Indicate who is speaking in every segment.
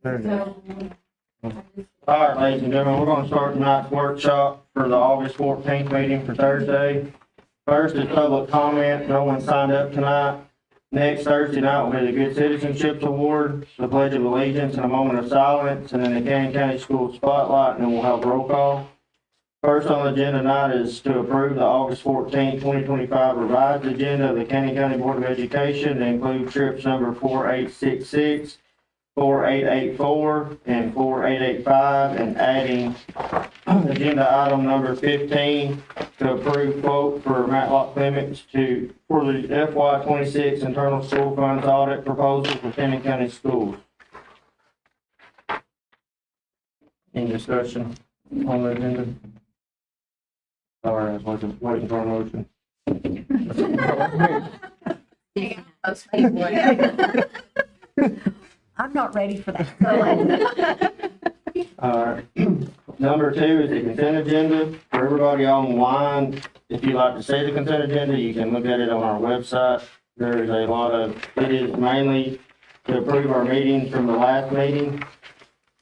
Speaker 1: There it is.
Speaker 2: So,
Speaker 1: All right, ladies and gentlemen, we're gonna start tonight's workshop for the August 14th meeting for Thursday. First is public comment. No one signed up tonight. Next Thursday night will be the Good Citizenships Award, the Pledge of Allegiance, and a moment of silence, and then the Canyon County School Spotlight, and then we'll have roll call. First on the agenda tonight is to approve the August 14th, 2025 revised agenda of the Canyon County Board of Education to include trips number 4866, 4884, and 4885, and adding agenda item number 15 to approve quote for Matlock Limits for the FY 26 internal school funds audit proposal for Canyon County Schools. Any discussion on the agenda? Sorry, I was waiting for a motion.
Speaker 2: I'm not ready for that.
Speaker 1: Number 2 is the consent agenda. For everybody online, if you'd like to see the consent agenda, you can look at it on our website. There is a lot of, it is mainly to approve our meetings from the last meeting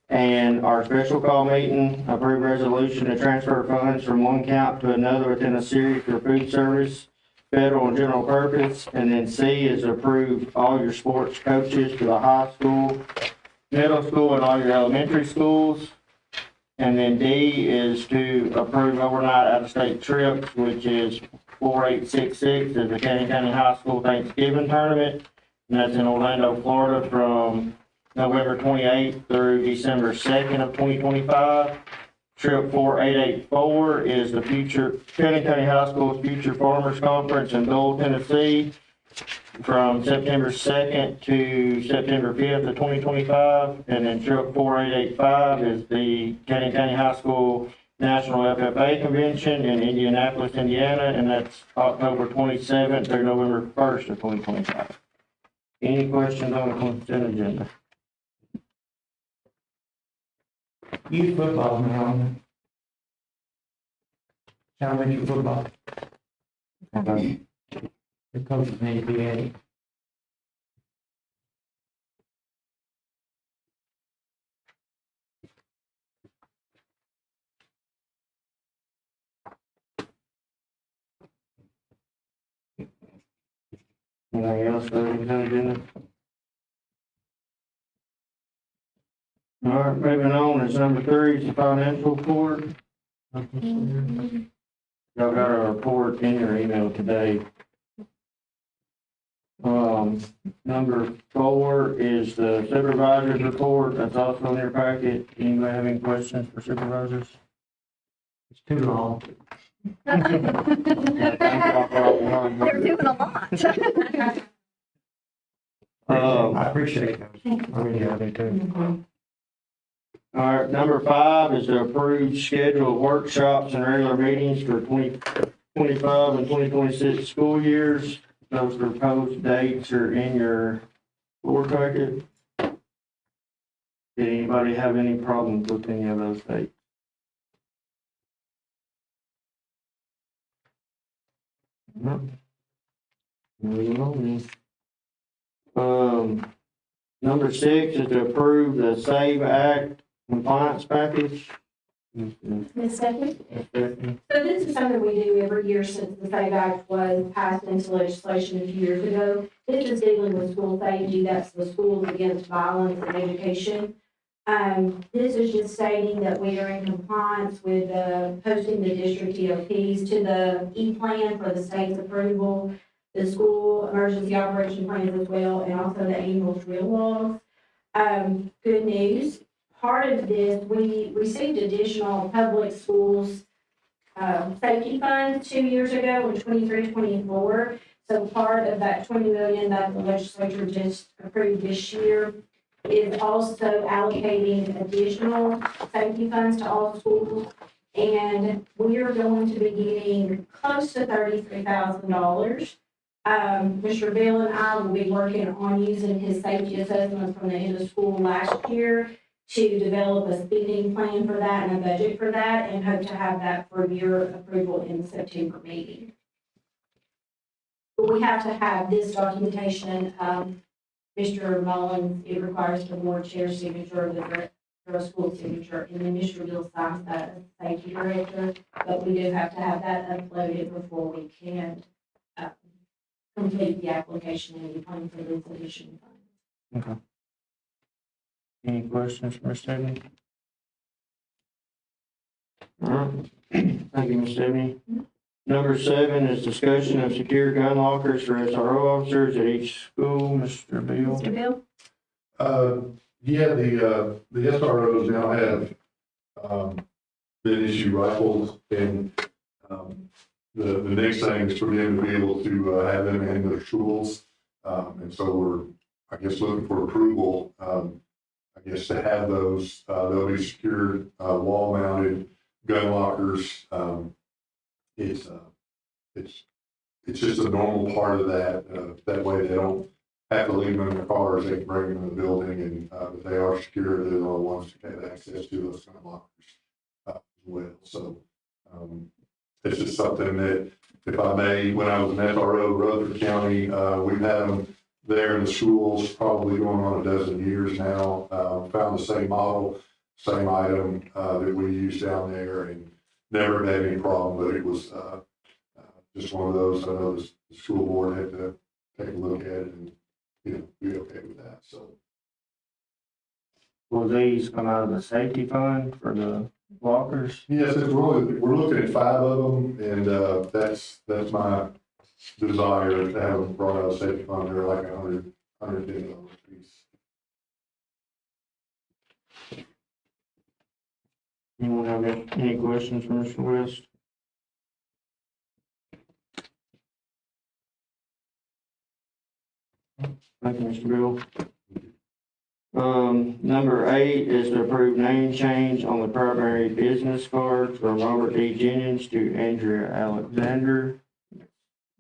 Speaker 1: and our special call meeting, approve resolution to transfer funds from one account to another within a series for food service, federal and general purpose. And then C is approve all your sports coaches to the high school, middle school, and all your elementary schools. And then D is to approve overnight out-of-state trips, which is 4866 is the Canyon County High School Thanksgiving Tournament. And that's in Orlando, Florida from November 28th through December 2nd of 2025. Trip 4884 is the Canyon County High School's Future Farmers Conference in Dole, Tennessee, from September 2nd to September 5th of 2025. And then trip 4885 is the Canyon County High School National FFA Convention in Indianapolis, Indiana, and that's October 27th through November 1st of 2025. Any questions on the consent agenda?
Speaker 3: Youth football now. Elementary football. The coaches need to be added.
Speaker 1: Anything else for the consent agenda? All right, moving on, is number 3 is the financial report. Y'all got a report in your email today. Number 4 is the supervisor's report. That's also in your packet. Anybody have any questions for supervisors?
Speaker 3: It's too long.
Speaker 2: They're doing a lot.
Speaker 3: I appreciate those. I really
Speaker 1: Yeah,
Speaker 3: do.
Speaker 1: they do. All right, number 5 is to approve schedule of workshops and regular meetings for 2025 and 2026 school years. Those proposed dates are in your board packet. Did anybody have any problems with any of those dates? No. Moving on then. Number 6 is to approve the SAVE Act compliance package.
Speaker 4: Ms. Stephanie?
Speaker 1: Okay.
Speaker 4: So this is something we do every year since the SAVE Act was passed into legislation a few years ago. This is dealing with school safety, that's the Schools Against Violence in Education. This is just stating that we are in compliance with posting the district TOPs to the E-plan for the state's approval, the school emergency operation plans as well, and also the annual drill logs. Good news, part of this, we received additional public schools safety funds 2 years ago in 23-24. So part of that $20 million that the legislature just approved this year is also allocating additional safety funds to all schools. And we are going to be getting close to $33,000. Mr. Bill and I will be working on using his safety assessments from the end of school last year to develop a spending plan for that and a budget for that, and hope to have that for your approval in the September meeting. But we have to have this documentation Mr. Mullins, it requires the board chair signature, the director of school signature, and then Mr. Bill signs that as safety director. But we do have to have that uploaded before we can, complete the application and apply for this additional funds.
Speaker 1: Okay. Any questions for Ms. Stephanie? All right, thank you, Ms. Stephanie. Number 7 is discussion of secure gun lockers for SRO officers at each school. Mr. Bill?
Speaker 2: Mr. Bill?
Speaker 5: Yeah, the SROs now have, been issued rifles, and, the next thing is for them to be able to, have them in their schools. And so we're, I guess, looking for approval, I guess, to have those. They'll be secured, wall-mounted gun lockers. It's just a normal part of that. That way they don't have to leave them in their cars. They can bring them in the building, and if they are secure, they're the only ones that have access to those kind of lockers as well. So it's just something that, if I may, when I was in SRO, Rutherford County, we've had them there in the schools probably going on a dozen years now. Found the same model, same item that we use down there, and never had any problem. But it was just one of those. I know the school board had to take a look at it and, be okay with that. So
Speaker 1: Will these come out of the safety fund for the lockers?
Speaker 5: yes, we're looking at 5 of them, and that's my desire to have them brought out of safety fund. They're like $110 a piece.
Speaker 1: Anyone have any questions for Mr. West? Thank you, Mr. Bill. Number 8 is to approve name change on the primary business card from Robert D. Jennings to Andrea Alexander.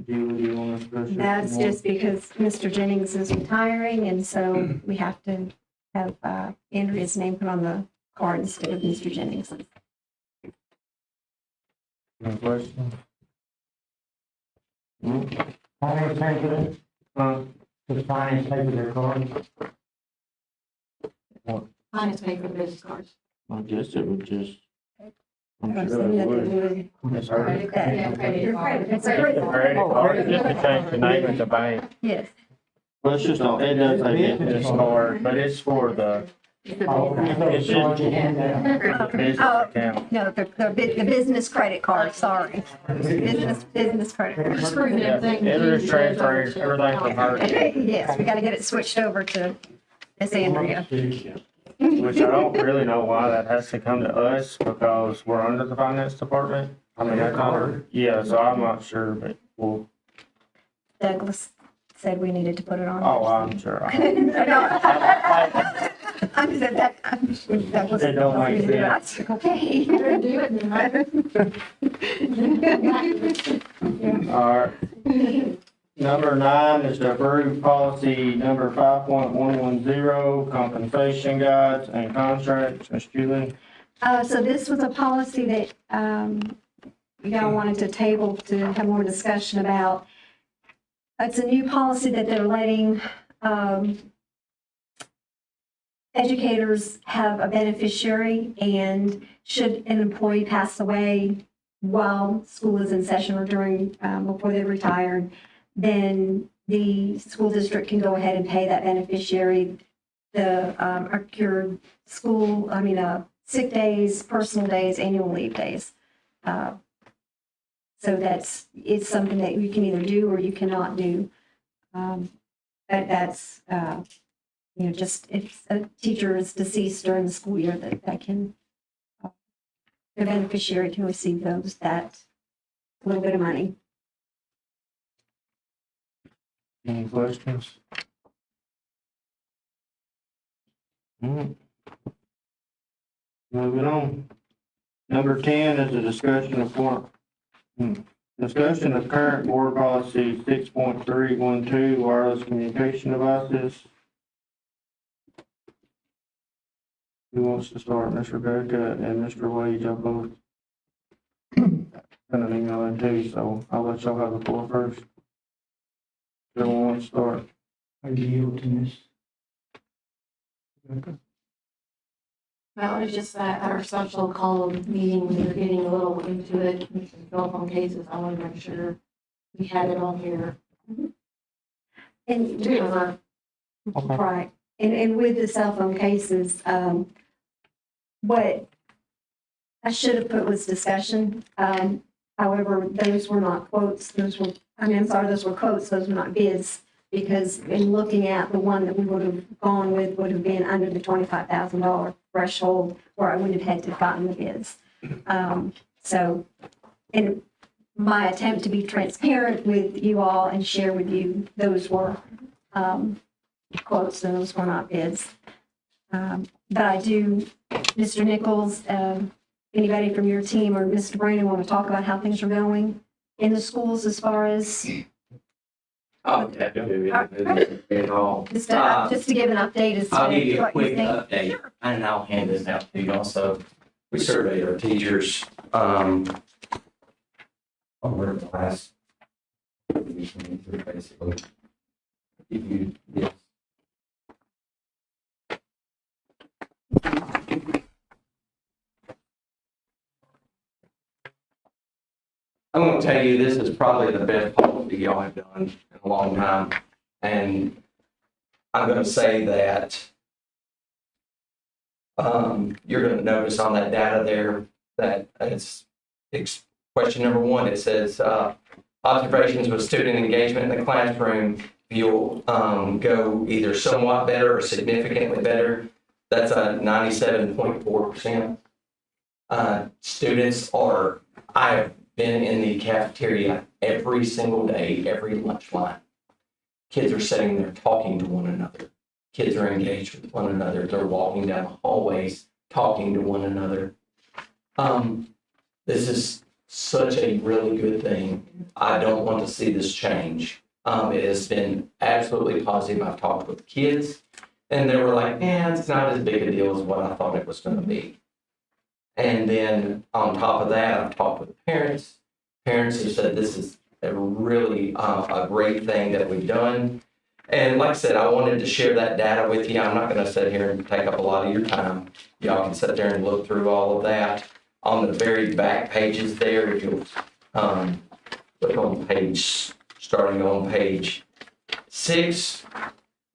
Speaker 1: Julie, do you want to discuss this?
Speaker 2: That's just because Mr. Jennings is retiring, and so we have to have Andrea's name put on the card instead of Mr. Jennings.
Speaker 1: Any questions?
Speaker 3: Finance pay for it, does finance pay for their card?
Speaker 6: Finance pay for the business cards.
Speaker 1: I guess it would just. I'm
Speaker 2: Or
Speaker 1: sure
Speaker 2: something
Speaker 1: it
Speaker 2: that they
Speaker 1: would.
Speaker 2: would-
Speaker 1: Yes, sir.
Speaker 6: Yeah, credit card.
Speaker 2: It's
Speaker 1: Just
Speaker 2: a
Speaker 1: a credit card, just to change the name of the bank.
Speaker 2: Yes.
Speaker 1: Well, it's just on, it does say business card, but it's for the, it's just business account.
Speaker 2: No, the business credit card, sorry. Business credit card.
Speaker 6: Just proving
Speaker 1: Yeah,
Speaker 6: everything.
Speaker 1: it was transferring everything from her,
Speaker 2: Yes, we gotta get it switched over to Miss Andrea.
Speaker 1: which I don't really know why that has to come to us, because we're under the finance department. I mean, that's our, yeah, so I'm not sure, but we'll,
Speaker 2: Douglas said we needed to put it on.
Speaker 1: oh, I'm sure.
Speaker 2: I said that. Douglas-
Speaker 1: It don't make sense.
Speaker 2: Okay.
Speaker 6: Better do it than I.
Speaker 1: All right. Number 9 is to approve policy number 5.110, compensation guides and contracts. Ms. Julie?
Speaker 2: So this was a policy that y'all wanted to table to have more discussion about. It's a new policy that they're letting educators have a beneficiary, and should an employee pass away while school is in session or during, before they're retired, then the school district can go ahead and pay that beneficiary the accrued school, sick days, personal days, annual leave days. So it's something that you can either do or you cannot do. That's, just if a teacher is deceased during the school year, that can, the beneficiary can receive that little bit of money.
Speaker 1: Any questions? All right. Moving on. Number 10 is a discussion of discussion of current board policy 6.312, wireless communication devices. Who wants to start? Ms. Rebecca and Mr. Wade, y'all both sent an email in too, so I'll let y'all have the floor first. Everyone wants to start.
Speaker 3: I yield to Ms.
Speaker 6: Well, it's just that our social call meeting, we were getting a little into it, with the cell phone cases. I want to make sure we had it on here.
Speaker 2: And,
Speaker 6: To cover.
Speaker 2: right, and with the cell phone cases, what I should have put was discussion. However, those were not quotes, those were, I'm sorry, those were quotes, those were not bids. Because in looking at the one that we would have gone with would have been under the $25,000 threshold where I wouldn't have had to have gotten the bids. So, in my attempt to be transparent with you all and share with you, those were quotes and those were not bids. But I do, Mr. Nichols, anybody from your team or Mr. Brandon want to talk about how things are going in the schools as far as
Speaker 7: Oh, definitely. At all.
Speaker 2: just to give an update as to
Speaker 7: I'll give you a
Speaker 2: what you
Speaker 7: quick
Speaker 2: think?
Speaker 7: update, and I'll hand this out to you also. We surveyed our teachers, over the last, basically. If you, yes. I'm gonna tell you, this is probably the best policy y'all have done in a long time. And I'm gonna say that you're gonna notice on that data there that it's question number one, it says, observations with student engagement in the classroom, you'll go either somewhat better or significantly better. That's a 97.4%. Students are, I have been in the cafeteria every single day, every lunch line. Kids are sitting there talking to one another. Kids are engaged with one another. They're walking down the hallways, talking to one another. This is such a really good thing. I don't want to see this change. It has been absolutely positive. I've talked with kids, and they were like, "Man, it's not as big a deal as what I thought it was going to be." And then on top of that, I've talked with the parents. Parents have said this is a really a great thing that we've done. And like I said, I wanted to share that data with you. I'm not going to sit here and take up a lot of your time. Y'all can sit there and look through all of that. On the very back pages there, if you'll look on starting on page 6,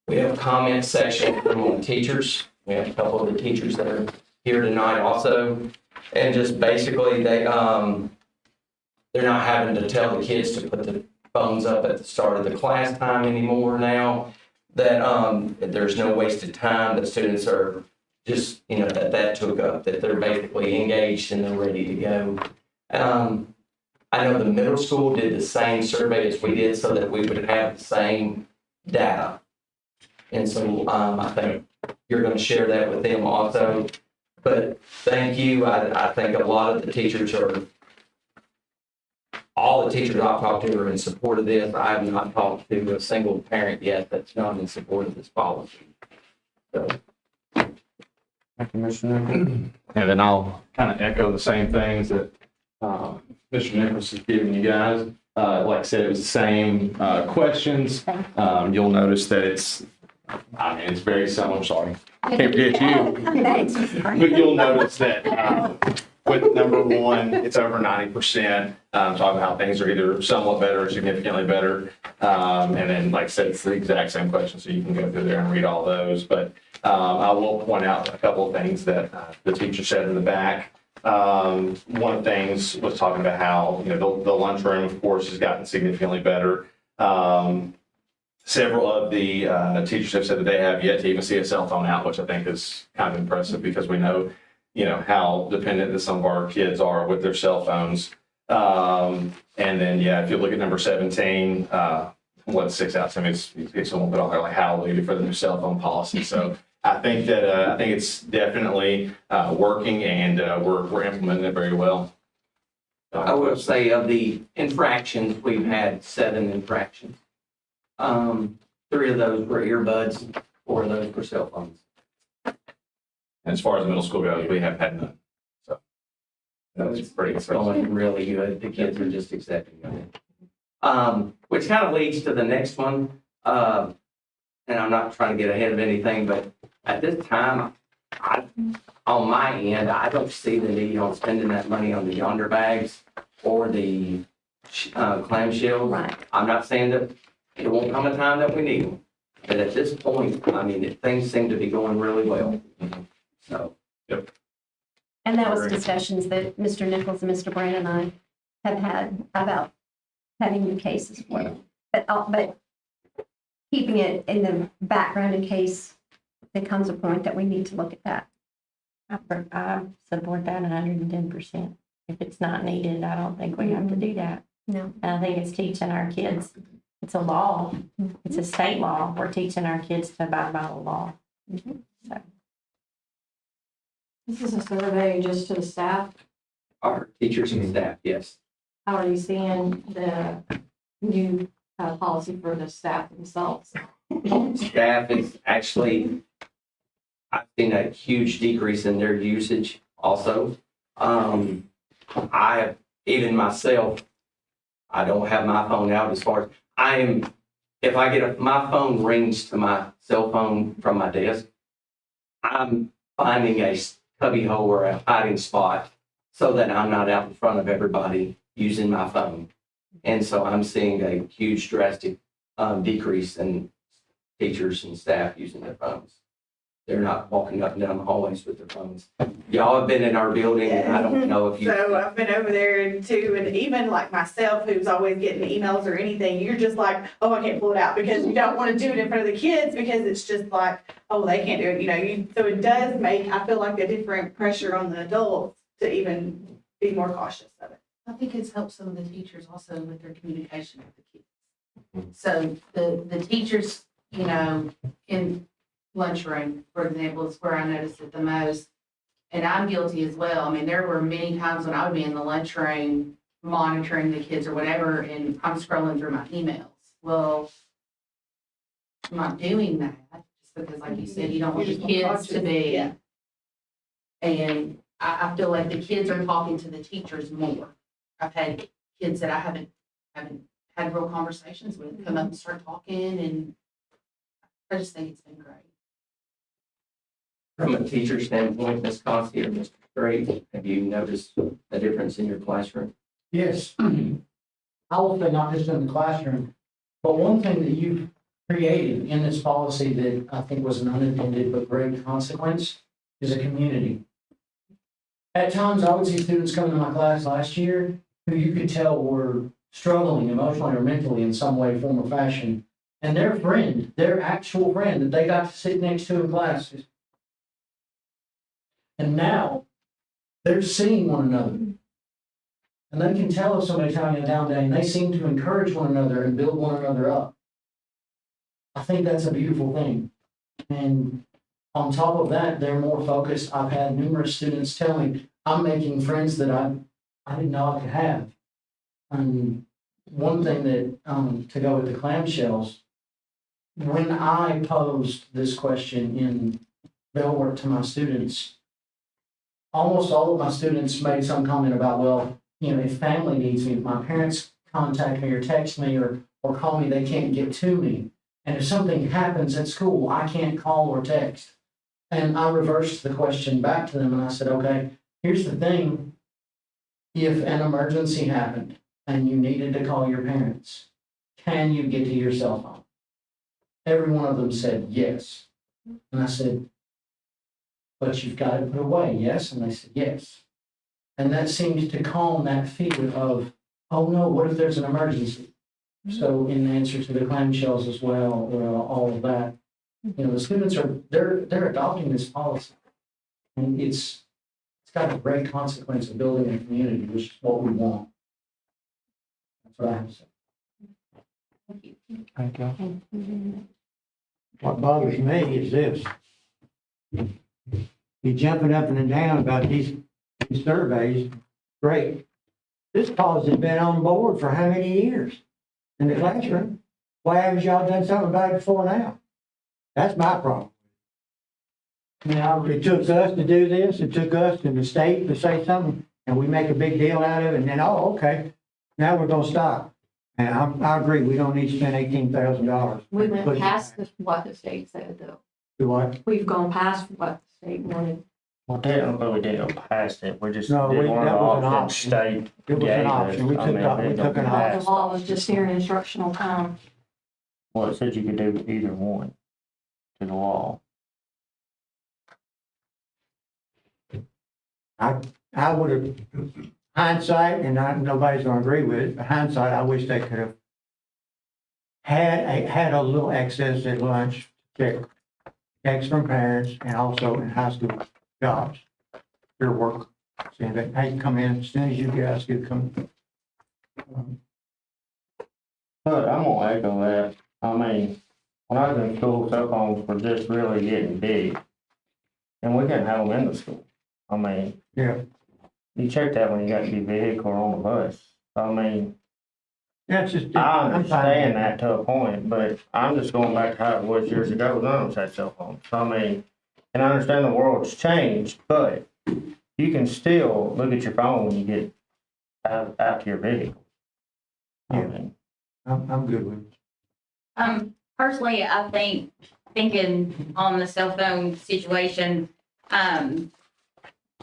Speaker 7: we have a comment section from the teachers. We have a couple of the teachers that are here tonight also. And just basically they're not having to tell the kids to put the phones up at the start of the class time anymore now. That there's no wasted time, that students are just, that took up, that they're basically engaged and they're ready to go. I know the middle school did the same survey as we did so that we would have the same data. And so I think you're going to share that with them also. But thank you. I think a lot of the teachers all the teachers I've talked to are in support of this. I have not talked to a single parent yet that's not in support of this policy. So.
Speaker 1: Thank you, Mr. Nichols.
Speaker 8: And then I'll kind of echo the same things that Mr. Nichols has given you guys. Like I said, it was the same questions. You'll notice that it's very similar. Sorry, can't forget you.
Speaker 2: Thanks.
Speaker 8: But you'll notice that with number 1, it's over 90%. Talking about how things are either somewhat better or significantly better. And then, like I said, it's the exact same question, so you can go through there and read all those. But I will point out a couple of things that the teacher said in the back. One of the things was talking about how, the lunchroom, of course, has gotten significantly better. Several of the teachers have said that they have yet to even see a cell phone out, which I think is kind of impressive because we know, how dependent that some of our kids are with their cell phones. And then, if you look at number 17, what sticks out to me is someone put on there like hallelujah for the new cell phone policy. So I think that it's definitely working, and we're implementing it very well.
Speaker 7: I will say of the infractions, we've had 7 infractions. 3 of those were earbuds, 4 of those were cell phones.
Speaker 8: And as far as the middle school goes, we have had none. So that's pretty
Speaker 7: It's
Speaker 8: impressive.
Speaker 7: going really good. The kids are just accepting of it. Which kind of leads to the next one. And and I'm not trying to get ahead of anything, but at this time, on my end, I don't see the need on spending that money on the yonder bags or the clamshells.
Speaker 2: Right.
Speaker 7: I'm not saying that it won't come a time that we need them, but at this point, I mean, things seem to be going really well. So,
Speaker 2: And that was discussions that Mr. Nichols and Mr. Brand and I have had about having new cases for them. But keeping it in the background in case there comes a point that we need to look at that.
Speaker 6: I support that 110%. If it's not needed, I don't think we have to do that.
Speaker 2: No.
Speaker 6: And I think it's teaching our kids, it's a law, it's a state law. We're teaching our kids to abide by the law. So,
Speaker 4: This is a survey just to the staff.
Speaker 7: our teachers and staff, yes.
Speaker 4: How are you seeing the new policy for the staff themselves?
Speaker 7: Staff is actually, I've seen a huge decrease in their usage also. Even myself, I don't have my phone out as far as, if my phone rings to my cell phone from my desk, I'm finding a cubby hole or a hiding spot so that I'm not out in front of everybody using my phone. And so I'm seeing a huge drastic decrease in teachers and staff using their phones. They're not walking up and down the hallways with their phones. Y'all have been in our building, and I don't know if you.
Speaker 9: So I've been over there too, and even like myself, who's always getting emails or anything, you're just like, oh, I can't pull it out because you don't want to do it in front of the kids because it's just like, oh, they can't do it, so it does make, I feel like a different pressure on the adults to even be more cautious of it.
Speaker 6: I think it's helped some of the teachers also with their communication with the kids. So the teachers, in lunchroom, for example, is where I noticed it the most. And I'm guilty as well. I mean, there were many times when I would be in the lunchroom monitoring the kids or whatever, and I'm scrolling through my emails. Well, I'm not doing that just because, like you said, you don't want the kids to be.
Speaker 9: Yeah.
Speaker 6: And I feel like the kids are talking to the teachers more. I've had kids that I haven't had real conversations with come up and start talking, and I just think it's been great.
Speaker 7: From a teacher standpoint, Ms. Costi or Mr. Strait, have you noticed a difference in your classroom?
Speaker 3: Yes. I will say not just in the classroom, but one thing that you've created in this policy that I think was an unintended but great consequence is a community. At times, I would see students come into my class last year who you could tell were struggling emotionally or mentally in some way, form, or fashion. And their friend, their actual friend that they got to sit next to in class. And now they're seeing one another. And they can tell if somebody's having a down day, and they seem to encourage one another and build one another up. I think that's a beautiful thing. And on top of that, they're more focused. I've had numerous students tell me, I'm making friends that I didn't know I could have. And one thing that, to go with the clamshells, when I posed this question in Bellwork to my students, almost all of my students made some comment about, well, if family needs me, if my parents contact me or text me or call me, they can't get to me. And if something happens at school, I can't call or text. And I reversed the question back to them and I said, okay, here's the thing. If an emergency happened and you needed to call your parents, can you get to your cell phone? Every one of them said yes. And I said, but you've got to put away, yes? And they said yes. And that seemed to calm that fear of, oh no, what if there's an emergency? So in answer to the clamshells as well, all of that, the students they're adopting this policy. And it's got a great consequence of building a community, which is what we want. That's what I have to say.
Speaker 10: Thank you. What bothers me is this. You jumping up and down about these surveys, great. This policy's been on board for how many years in the classroom? Why haven't y'all done something about it before now? That's my problem. Now, it took us to do this, it took us and the state to say something, and we make a big deal out of it, and then, oh, okay, now we're gonna stop. And I agree, we don't need to spend $18,000.
Speaker 11: We went past what the state said, though.
Speaker 10: Do what?
Speaker 11: We've gone past what the state wanted.
Speaker 1: Well, technically, we didn't go past it, we just did
Speaker 10: No,
Speaker 1: one of the
Speaker 10: that was an
Speaker 1: options
Speaker 10: option.
Speaker 1: state
Speaker 10: It was
Speaker 1: gave
Speaker 10: an
Speaker 1: us.
Speaker 10: option, we
Speaker 1: I
Speaker 10: took,
Speaker 1: mean,
Speaker 10: we
Speaker 1: didn't
Speaker 10: took
Speaker 1: go
Speaker 10: an
Speaker 11: The
Speaker 10: option.
Speaker 1: past.
Speaker 11: law was just here in instructional time.
Speaker 1: Well, it said you could do either one to the law.
Speaker 10: I would have, hindsight, and nobody's gonna agree with it, but hindsight, I wish they could have had a little access at lunch, check texts from parents and also in high school jobs, their work, saying that, hey, come in as soon as you guys could come.
Speaker 1: But I'm gonna echo that. I mean, when I was in school, cell phones were just really getting big. And we couldn't have them in the school. I mean,
Speaker 10: Yeah,
Speaker 1: you check that when you got your vehicle or on the bus. I mean,
Speaker 10: that's just.
Speaker 1: I
Speaker 10: I'm fine with
Speaker 1: understand that to a point, but I'm just going back to how it was years ago. None of us had cell phones. I mean, and I understand the world's changed, but you can still look at your phone when you get out to your vehicle. I
Speaker 10: Yeah.
Speaker 1: mean,
Speaker 10: I'm good with it.
Speaker 12: Personally, I think, thinking on the cell phone situation,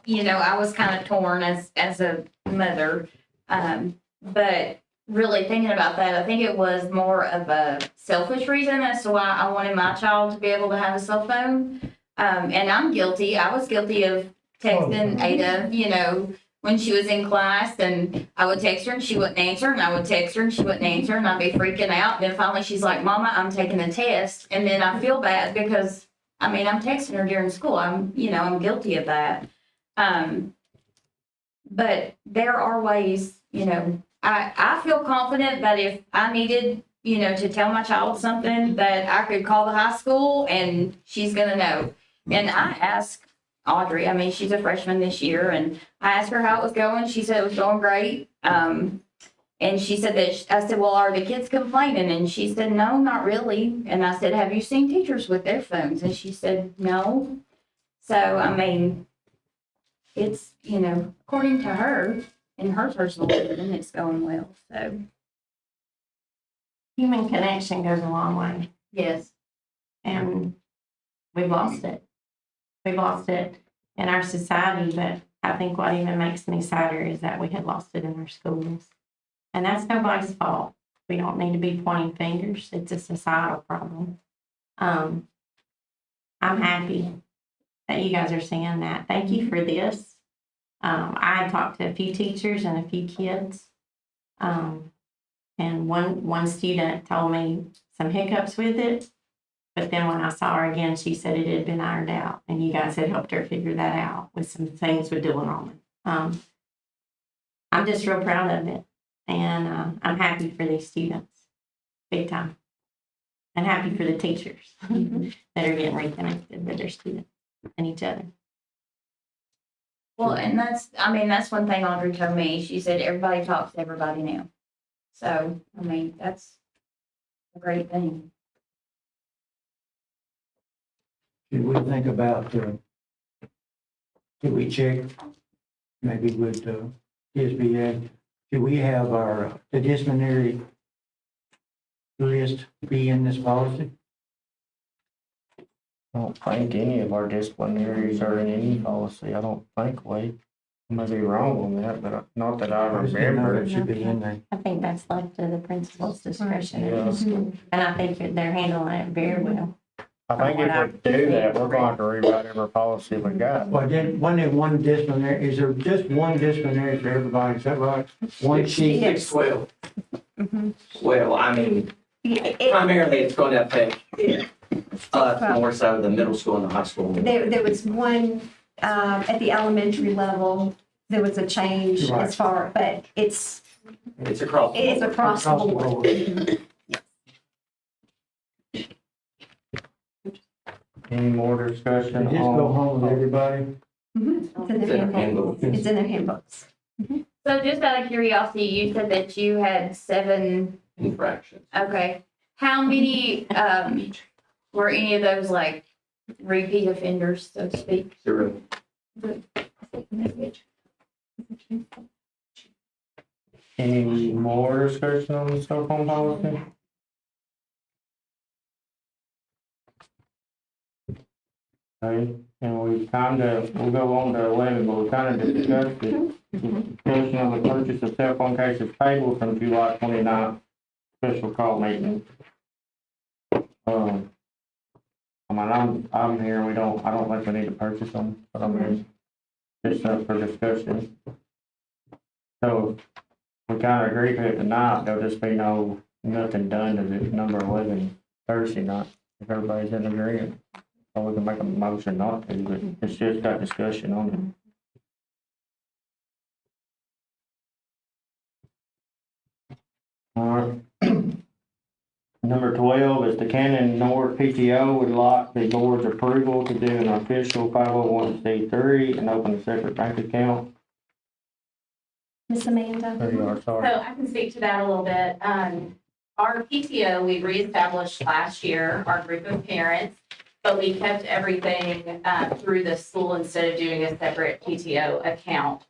Speaker 12: you know, I was kind of torn as a mother. But really thinking about that, I think it was more of a selfish reason as to why I wanted my child to be able to have a cell phone. And I'm guilty. I was guilty of texting Ada, you know, when she was in class, and I would text her and she wouldn't answer, and I would text her and she wouldn't answer, and I'd be freaking out. Then finally she's like, Mama, I'm taking a test. And then I feel bad because, I mean, I'm texting her during school. I'm guilty of that. But there are ways, you know, I feel confident that if I needed, you know, to tell my child something, that I could call the high school and she's going to know. And I asked Audrey, I mean, she's a freshman this year, and I asked her how it was going. She said it was going great. And she said that, I said, well, are the kids complaining? And she said, no, not really. And I said, have you seen teachers with their phones? And she said, no. So, I mean, it's, you know, according to her, in her personal opinion, it's going well. So,
Speaker 11: Human connection goes a long way,
Speaker 12: yes.
Speaker 11: and we've lost it. We've lost it in our society, but I think what even makes me sadder is that we had lost it in our schools. And that's nobody's fault. We don't need to be pointing fingers. It's a societal problem. I'm happy that you guys are saying that. Thank you for this. I had talked to a few teachers and a few kids. And one student told me some hiccups with it. But then when I saw her again, she said it had been ironed out, and you guys had helped her figure that out with some things with Dylan Roman. I'm just real proud of it, and I'm happy for these students, big time, and happy for the teachers that are getting reconnected with their students and each other.
Speaker 12: Well, and that's one thing Audrey told me. She said everybody talks to everybody now. So, I mean, that's a great thing.
Speaker 10: Should we think about, should we check, maybe with, SBA, should we have the disciplinary list be in this policy?
Speaker 1: I don't think any of our disciplinaries are in any policy. I don't think we. I may be wrong on that, but not that I
Speaker 10: I just didn't know
Speaker 1: remember.
Speaker 10: it should be in there.
Speaker 11: I think that's left to the principal's discretion,
Speaker 1: Yeah.
Speaker 11: and I think that they're handling it very well.
Speaker 1: I think if we do that, we're going to have to rewrite every policy we got.
Speaker 10: Well, then, wasn't there one disciplinary, is there just one disciplinary for everybody, is that right? One sheet?
Speaker 7: It's 12.
Speaker 2: Mhm.
Speaker 7: Well, I mean,
Speaker 2: It-
Speaker 7: primarily it's going to affect more so the middle school and the high school.
Speaker 2: There was one, at the elementary level, there was a change
Speaker 10: Right.
Speaker 2: as far, but it's
Speaker 7: Across the
Speaker 2: across the board.
Speaker 1: Any more discussion
Speaker 10: Just go
Speaker 1: on?
Speaker 10: home with everybody?
Speaker 2: Mhm. It's in their handbooks. It's in their handbooks.
Speaker 12: So just out of curiosity, you said that you had 7,
Speaker 7: infractions.
Speaker 12: okay. How many, were any of those like repeat offenders, so to speak?
Speaker 7: 0.
Speaker 1: Any more discussion on the cell phone policy? Okay, and we'll go on to 11, but we kind of discussed the discussion of the purchase of cell phone cases payable from July 29th special call meeting. I mean, I'm here, I don't think we need to purchase them, but I mean, just up for discussion. So, we kind of agreed to it tonight, there'll just be nothing done to the number 11 Thursday night, if everybody's in agreement. Or we can make a motion not to, but it's just got discussion on it. All right. Number 12 is the Cannon North PTO would like the board's approval to do an official 501c3 and open a separate bank account.
Speaker 2: Miss Amanda?
Speaker 1: There you are,
Speaker 13: So
Speaker 1: sorry.
Speaker 13: I can speak to that a little bit. Our PTO, we reestablished last year, our group of parents, but we kept everything through the school instead of doing a separate PTO account.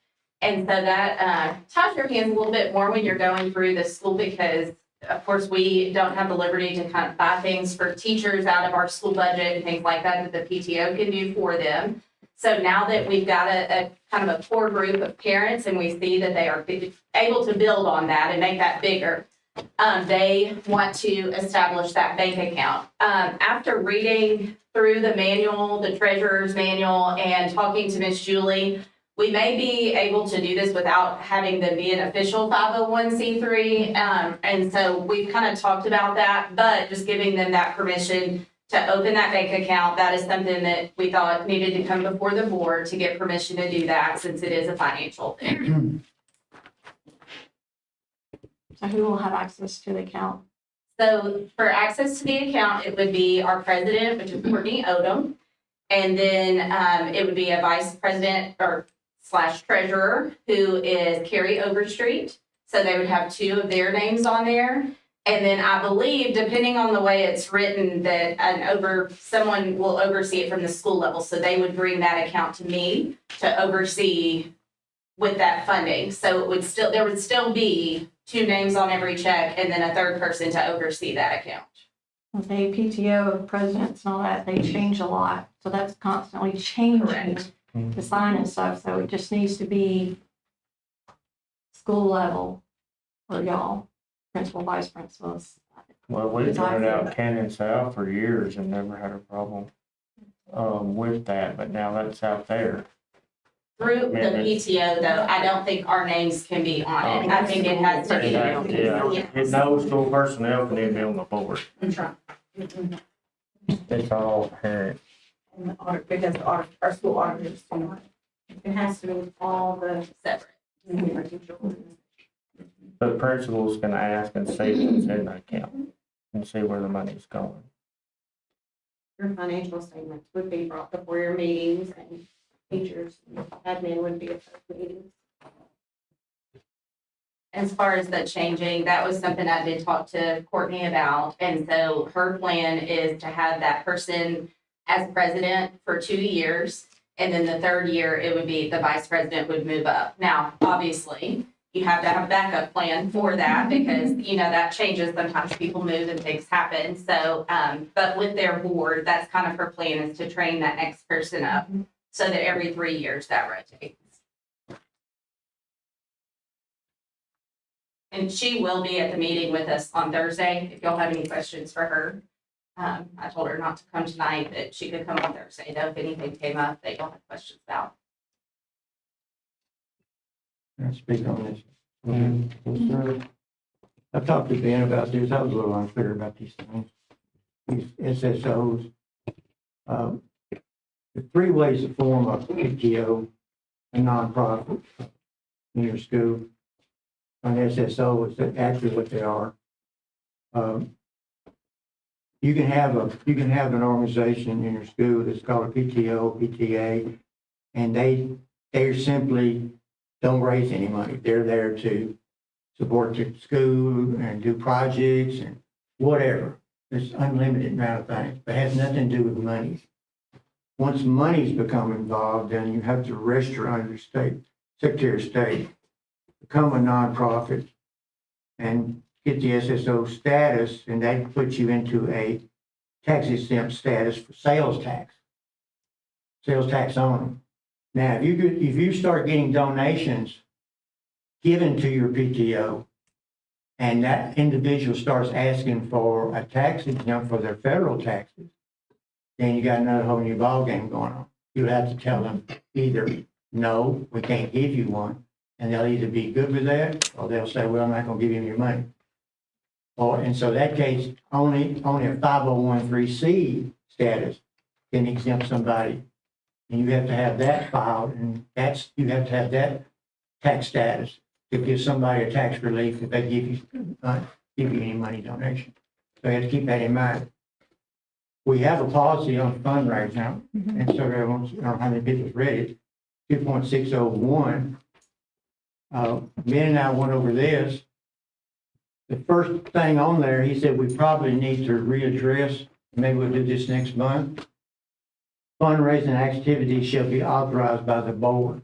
Speaker 13: And so that ties your hands a little bit more when you're going through the school because, of course, we don't have the liberty to kind of buy things for teachers out of our school budget and things like that that the PTO can do for them. So now that we've got a kind of a core group of parents and we see that they are able to build on that and make that bigger, they want to establish that bank account. After reading through the manual, the treasurer's manual, and talking to Miss Julie, we may be able to do this without having them be an official 501c3. And so we've kind of talked about that, but just giving them that permission to open that bank account, that is something that we thought needed to come before the board to get permission to do that since it is a financial thing.
Speaker 11: So who will have access to the account?
Speaker 13: So for access to the account, it would be our president, which is Courtney Odom. And then it would be a vice president or / treasurer who is Carrie Overstreet. So they would have 2 of their names on there. And then I believe, depending on the way it's written, that someone will oversee it from the school level. So they would bring that account to me to oversee with that funding. So there would still be 2 names on every check and then a 3rd person to oversee that account.
Speaker 11: The PTO of presidents and all that, they change a lot. So that's constantly changing
Speaker 13: Correct.
Speaker 11: the sign and stuff. So it just needs to be school level for y'all, principal, vice principals.
Speaker 1: Well, we've done it out Canyon South for years and never had a problem with that, but now that's out there.
Speaker 13: Through the PTO, though, I don't think our names can be on it. I think it has to be.
Speaker 1: Yeah, no school personnel can even be on the board. It's all parent.
Speaker 9: And the audit, because our school auditors do not. It has to be all the
Speaker 13: Separate.
Speaker 1: The principal's gonna ask and see what's in the account and see where the money's going.
Speaker 4: Your financial statements would be brought before your meetings and teachers and admin would be at those meetings.
Speaker 13: As far as the changing, that was something I did talk to Courtney about. And so her plan is to have that person as president for 2 years. And then the 3rd year, it would be the vice president would move up. Now, obviously, you have to have a backup plan for that because, that changes. Sometimes people move and things happen. So, but with their board, that's kind of her plan is to train that next person up so that every 3 years that rotates. And she will be at the meeting with us on Thursday, if y'all have any questions for her. I told her not to come tonight, but she could come on Thursday, though, if anything came up that y'all have questions about.
Speaker 10: Can I speak on this? Yes, sir. I talked to Ben about this. I was a little unclear about these things. These SSOs. The 3 ways to form a PTO, a nonprofit in your school. An SSO is actually what they are. You can have an organization in your school that's called a PTO, PTA, and they simply don't raise any money. They're there to support the school and do projects and whatever. There's unlimited amount of things, but it has nothing to do with money. Once money's become involved, then you have to register under Secretary of State, become a nonprofit, and get the SSO status, and that puts you into a tax exempt status for sales tax only. Now, if you start getting donations given to your PTO, and that individual starts asking for a tax exempt for their federal taxes, then you got another whole new ballgame going on. You have to tell them either, no, we can't give you one, and they'll either be good with that, or they'll say, well, I'm not gonna give you your money. Or, and so that case, only a 501(c) status can exempt somebody. And you have to have that filed, and you have to have that tax status to give somebody a tax relief if they give you any money donation. So you have to keep that in mind. We have a policy on fundraising now, and so everyone's, I don't know how many people read it, 2.601. Ben and I went over this. The first thing on there, he said we probably need to readdress, maybe we'll do this next month. Fundraising activities shall be authorized by the board.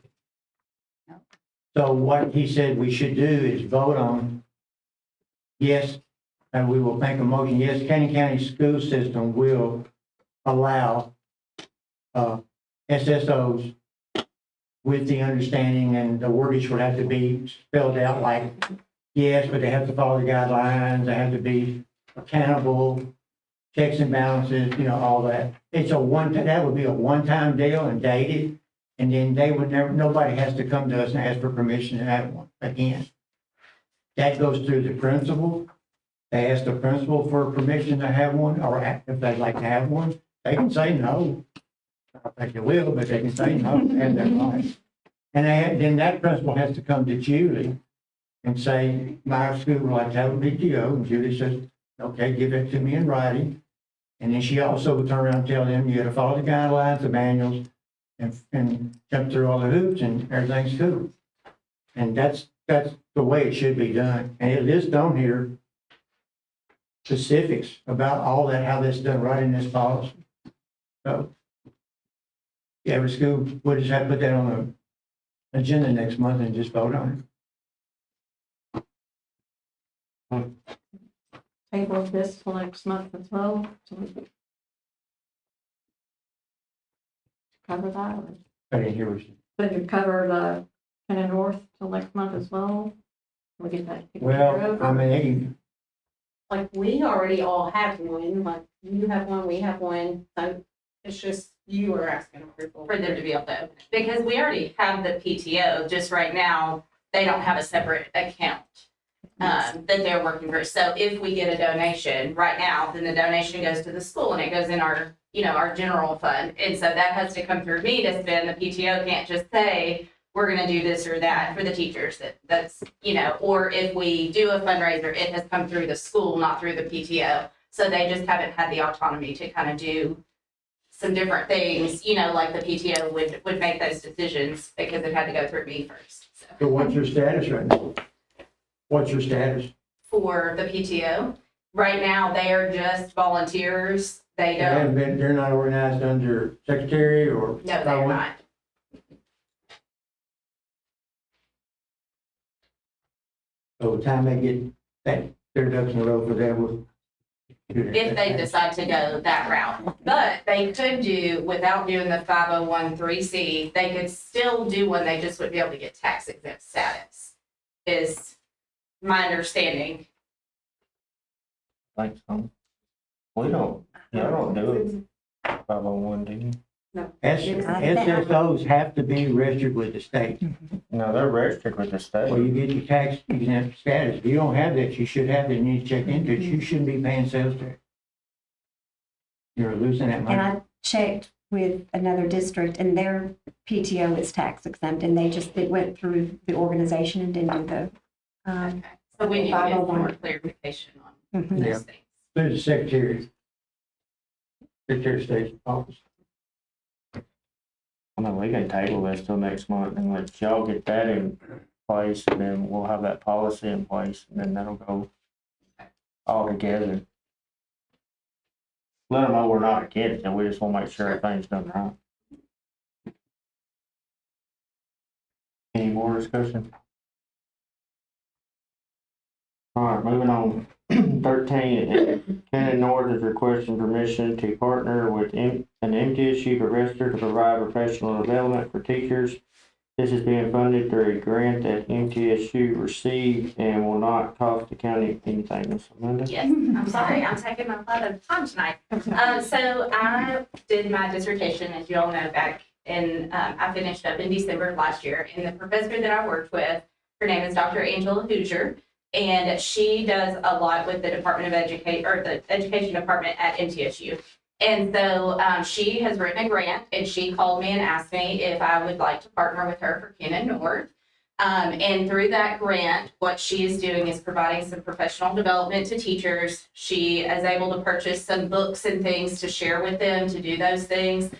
Speaker 10: So what he said we should do is vote on, yes, and we will make a motion, yes, Canyon County school system will allow SSOs with the understanding, and the wordage would have to be spelled out like, yes, but they have to follow the guidelines, they have to be accountable, checks and balances, all that. That would be a one-time deal and dated, and then they would never, nobody has to come to us and ask for permission to have one again. That goes through the principal. They ask the principal for permission to have one, or if they'd like to have one, they can say no. I don't think they will, but they can say no and they're right. And then that principal has to come to Julie and say, my school would like to have a PTO, and Julie says, okay, give it to me in writing. And then she also would turn around and tell them, you gotta follow the guidelines, the manuals, and jump through all the hoops, and everything's cool. And that's the way it should be done. And it lists on here specifics about all that, how that's done right in this policy. So, yeah, every school, we'll just have to put that on the agenda next month and just vote on it.
Speaker 11: Table this till next month as well, so we can cover that, or
Speaker 10: I didn't hear what you.
Speaker 11: so you cover the kind of north till next month as well. We get that taken care
Speaker 10: Well,
Speaker 11: of.
Speaker 10: I mean,
Speaker 13: Like, we already all have one, like, you have one, we have one, so it's just, you are asking approval. For them to be able to open it, because we already have the PTO, just right now, they don't have a separate account. That they're working for, so if we get a donation right now, then the donation goes to the school and it goes in our, our general fund, and so that has to come through me to spend. The PTO can't just say, we're gonna do this or that for the teachers, that's, or if we do a fundraiser, it has come through the school, not through the PTO. So they just haven't had the autonomy to kind of do some different things, like the PTO would make those decisions because it had to go through me first, so.
Speaker 10: so what's your status right now? What's your status?
Speaker 13: For the PTO, right now, they are just volunteers, they don't,
Speaker 10: They're not organized under secretary or?
Speaker 13: no, they're not.
Speaker 10: So the time they get their ducks in a row for that, we'll.
Speaker 13: If they decide to go that route. But they could do, without doing the 501(c), they could still do one, they just wouldn't be able to get tax exempt status, is my understanding.
Speaker 1: Think so. We don't, y'all don't do it 501, do you?
Speaker 10: SSOs have to be registered with the state.
Speaker 1: No, they're registered with the state.
Speaker 10: Well, you get your tax exempt status. If you don't have that, you should have it, and you need to check into it. You shouldn't be paying sales tax. You're losing that money.
Speaker 2: And I checked with another district, and their PTO is tax exempt, and it went through the organization and didn't do the,
Speaker 13: Okay. So we need to get more clarification on
Speaker 2: mhm.
Speaker 10: Yeah.
Speaker 13: those things.
Speaker 10: Through the Secretary of State's office.
Speaker 1: I mean, we can table this till next month and let y'all get that in place, and then we'll have that policy in place, and then that'll go all together. Let them know we're not against it, we just wanna make sure everything's done right. Any more discussion? All right, moving on. 13, Cannon North is requesting permission to partner with an MTSU professor to provide professional development for teachers. This is being funded through a grant that MTSU received and will not cost the county anything. Ms. Amanda?
Speaker 13: Yes, I'm sorry, I'm taking my lot of time tonight. So I did my dissertation, as you all know, back in, I finished up in December of last year. And the professor that I worked with, her name is Dr. Angela Hoosier. And she does a lot with the Department of Education, or the Education Department at MTSU. And so she has written a grant, and she called me and asked me if I would like to partner with her for Cannon North. And through that grant, what she is doing is providing some professional development to teachers. She is able to purchase some books and things to share with them to do those things.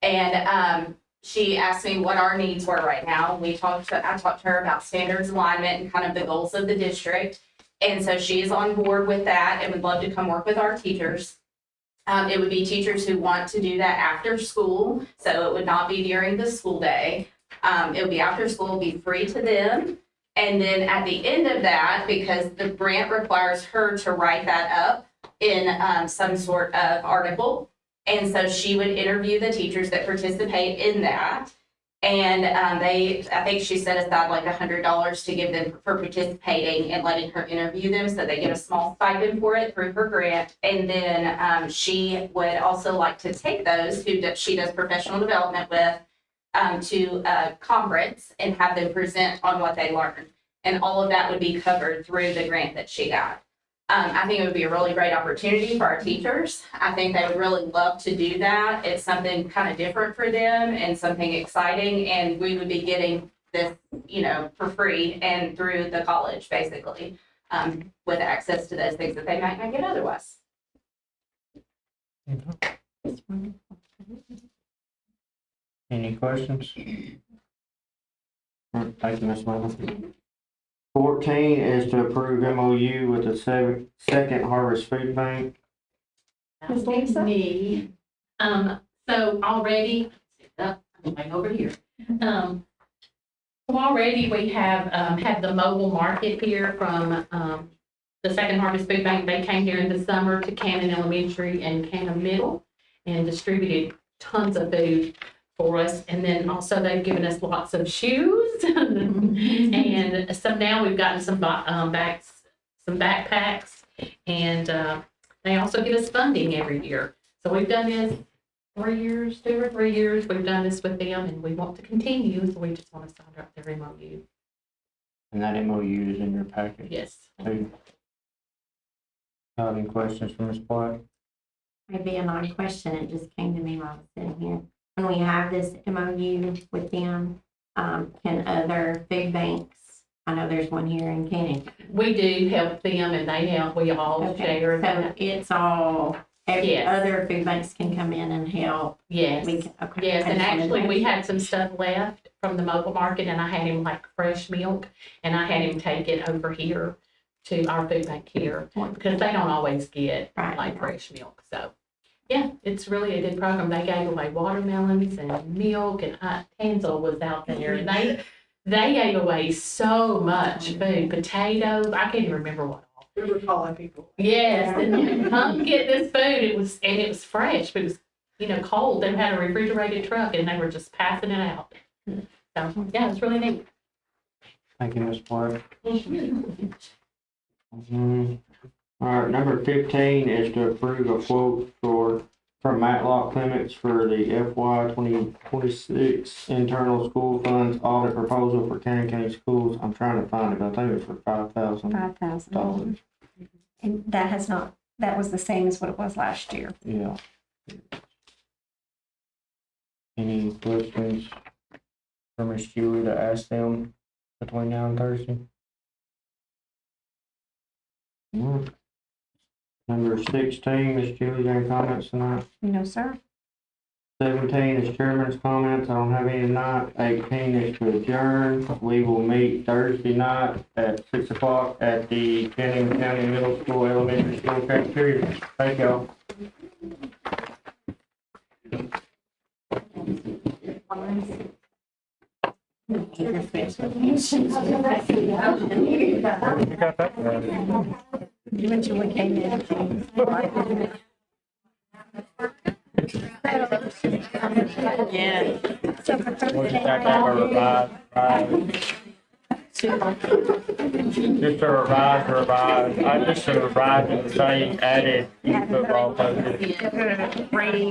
Speaker 13: And she asked me what our needs were right now. I talked to her about standards alignment and kind of the goals of the district. And so she is on board with that and would love to come work with our teachers. It would be teachers who want to do that after school, so it would not be during the school day. It would be after school, be free to them. And then at the end of that, because the grant requires her to write that up in some sort of article. And so she would interview the teachers that participate in that. And I think she set aside like $100 to give them for participating and letting her interview them. So they get a small stipend for it through her grant. And then she would also like to take those who she does professional development with to a conference and have them present on what they learned. And all of that would be covered through the grant that she got. I think it would be a really great opportunity for our teachers. I think they would really love to do that. It's something kind of different for them and something exciting. And we would be getting this, for free and through the college, basically, with access to those things that they might not get otherwise.
Speaker 1: Any questions? All right, thank you, Ms. Miller. 14 is to approve MOU with the Second Harvest Food Bank.
Speaker 2: Ms. Lisa?
Speaker 14: Me. So already, I'm going over here. So already we have, had the mobile market here from, the Second Harvest Food Bank. They came here in the summer to Cannon Elementary and Cannon Middle and distributed tons of food for us. And then also they've given us lots of shoes. And so now we've gotten some bags, some backpacks, and they also give us funding every year. So we've done this 2 or 3 years. We've done this with them and we want to continue. So we just want to sign up their MOU.
Speaker 1: And that MOU is in your package.
Speaker 14: Yes.
Speaker 1: Too. Have any questions for Ms. Black?
Speaker 11: Maybe a non-question, it just came to me while I was sitting here. When we have this MOU with them, can other food banks, I know there's one here in Cannon.
Speaker 14: We do help them and they help, we all
Speaker 11: Okay,
Speaker 14: share.
Speaker 11: so it's all, every
Speaker 14: Yes.
Speaker 11: other food banks can come in and help.
Speaker 14: Yes.
Speaker 11: Okay.
Speaker 14: Yes,
Speaker 11: I
Speaker 14: and
Speaker 11: just wanted to
Speaker 14: actually,
Speaker 11: make
Speaker 14: we
Speaker 11: sure.
Speaker 14: had some stuff left from the mobile market, and I had him like fresh milk, and I had him take it over here to our food bank here, because they don't always get
Speaker 11: Right.
Speaker 14: like fresh milk, so. Yeah, it's really a good program. They gave away watermelons and milk, and Hansel was out there, and they gave away so much food, potatoes, I can't even remember what all.
Speaker 9: We were calling people.
Speaker 14: Yes, and come get this food. It was fresh, but it was, cold. They had a refrigerated truck and they were just passing it out. So, yeah, it's really neat.
Speaker 1: Thank you, Ms. Black. All right, number 15 is to approve a quote from Matlock Clements for the FY 2026 internal school funds audit proposal for Cannon County Schools. I'm trying to find it, I think it was for $5,000.
Speaker 2: $5,000. And that was the same as what it was last year.
Speaker 1: Yeah. Any questions for Ms. Julie to ask them between now and Thursday? Number 16, Ms. Julie, any comments tonight?
Speaker 2: No, sir.
Speaker 1: 17 is chairman's comments. I don't have any tonight. 18 is to adjourn. We will meet Thursday night at 6 o'clock at the Cannon County Middle School, Elementary School cafeteria. Thank y'all.
Speaker 2: You enjoy came in.
Speaker 11: Yeah.
Speaker 2: So for Thursday
Speaker 10: Got that revised, just a revised, I just revised and say added football coaches.
Speaker 2: night,